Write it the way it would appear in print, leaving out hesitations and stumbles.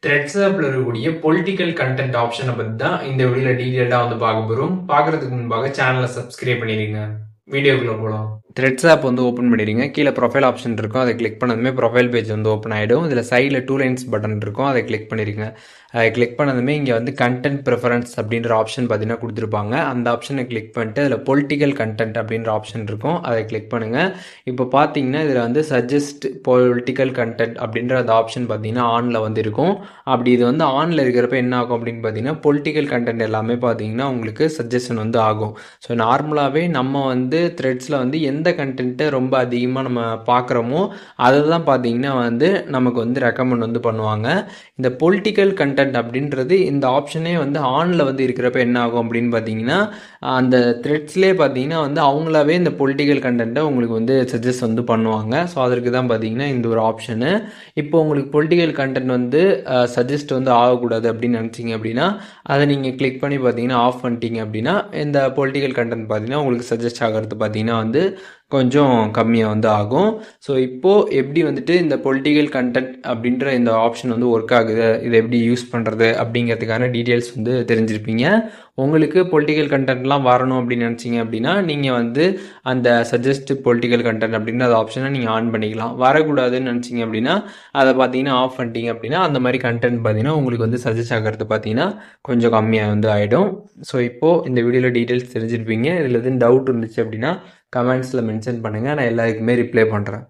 Threads ஆப்ல இருக்கக்கூடிய political content ஆப்ஷனை பத்தி தான் இந்த வீடியோல டீடைல்டா வந்து பார்க்க போறோம். பார்க்கறதுக்கு முன்பாக சேனலை சப்ஸ்கிரைப் பண்ணிடுங்க. வீடியோக்குள்ள போகலாம். த்ரெட்ஸ் ஆப் வந்து ஓப்பன் பண்ணிடுங்க. கீழே ப்ரொஃபைல் ஆப்ஷன் இருக்கும், அதை கிளிக் பண்ணதுமே ப்ரொஃபைல் பேஜ் வந்து ஓப்பன் ஆகிடும். இதில் சைடில் 2 லைன்ஸ் பட்டன் இருக்கும், அதை கிளிக் பண்ணிடுங்க. அதை கிளிக் பண்ணதுமே இங்கே வந்து கண்டென்ட் ப்ரிஃபரன்ஸ் அப்படின்ற ஆப்ஷன் பார்த்தீங்கன்னா கொடுத்துருப்பாங்க. அந்த ஆப்ஷனை கிளிக் பண்ணிட்டு அதில் பொலிட்டிக்கல் கண்டென்ட் அப்படின்ற ஆப்ஷன் இருக்கும், அதை கிளிக் பண்ணுங்கள். இப்போ பார்த்தீங்கன்னா இதில் வந்து சஜஸ்ட் பொலிட்டிக்கல் கண்டென்ட் அப்படின்ற அந்த ஆப்ஷன் பார்த்தீங்கன்னா ஆனில் வந்து இருக்கும். அப்படி இது வந்து ஆனில் இருக்கிறப்ப என்ன ஆகும் அப்படின்னு பார்த்தீங்கன்னா பொலிட்டிக்கல் கண்டென்ட் எல்லாமே பார்த்தீங்கன்னா உங்களுக்கு சஜஷன் வந்து ஆகும். ஸோ நார்மலாகவே நம்ம வந்து த்ரெட்ஸில் வந்து எந்த கண்டென்ட்டை ரொம்ப அதிகமாக நம்ம பார்க்குறோமோ அதை தான் பார்த்தீங்கன்னா வந்து நமக்கு வந்து ரெக்கமெண்ட் வந்து பண்ணுவாங்க. இந்த பொலிட்டிக்கல் கண்டென்ட் அப்படின்றது இந்த ஆப்ஷனே வந்து ஆனில் வந்து இருக்கிறப்ப என்ன ஆகும் அப்படின்னு பார்த்தீங்கன்னா அந்த த்ரெட்ஸ்லேயே பார்த்தீங்கன்னா வந்து அவங்களாவே இந்த பொலிட்டிக்கல் கண்டென்ட்டை உங்களுக்கு வந்து சஜஸ்ட் வந்து பண்ணுவாங்க. ஸோ அதற்கு தான் பார்த்தீங்கன்னா இந்த ஒரு ஆப்ஷனு. இப்போ உங்களுக்கு பொலிட்டிக்கல் கண்டென்ட் வந்து சஜஸ்ட் வந்து ஆகக்கூடாது அப்படின்னு நினச்சிங்க அப்படின்னா அதை நீங்கள் கிளிக் பண்ணி பார்த்தீங்கன்னா ஆஃப் பண்ணிட்டீங்க அப்படின்னா இந்த பொலிட்டிக்கல் கண்டென்ட் பார்த்தீங்கன்னா உங்களுக்கு சஜஸ்ட் ஆகிறது பார்த்தீங்கன்னா வந்து கொஞ்சம் கம்மியாக வந்து ஆகும். ஸோ இப்போது எப்படி வந்துட்டு இந்த பொலிட்டிக்கல் கண்டென்ட் அப்படின்ற இந்த ஆப்ஷன் வந்து ஒர்க் ஆகுது, இதை எப்படி யூஸ் பண்ணுறது அப்படிங்கிறதுக்கான டீட்டெயில்ஸ் வந்து தெரிஞ்சிருப்பீங்க. உங்களுக்கு பொலிட்டிக்கல் கண்டென்ட்லாம் வரணும் அப்படின்னு நினச்சிங்க அப்படின்னா நீங்கள் வந்து அந்த சஜஸ்ட் பொலிட்டிக்கல் கண்டென்ட் அப்படின்ற அந்த ஆப்ஷனை நீங்கள் ஆன் பண்ணிக்கலாம். வரக்கூடாதுன்னு நினச்சிங்க அப்படின்னா அதை பார்த்தீங்கன்னா ஆஃப் பண்ணிட்டீங்க அப்படின்னா அந்த மாதிரி கண்டென்ட் பார்த்தீங்கன்னா உங்களுக்கு வந்து சஜஸ்ட் ஆகிறது பார்த்தீங்கன்னா கொஞ்சம் கம்மியாக வந்து ஆகிடும். ஸோ இப்போது இந்த வீடியோவில் டீட்டெயில்ஸ் தெரிஞ்சிருப்பீங்க. இதில் எதுவும் டவுட் இருந்துச்சு அப்படின்னா கமெண்ட்ஸில் மென்ஷன் பண்ணுங்கள், நான் எல்லாருக்குமே ரிப்ளை பண்ணுறேன்.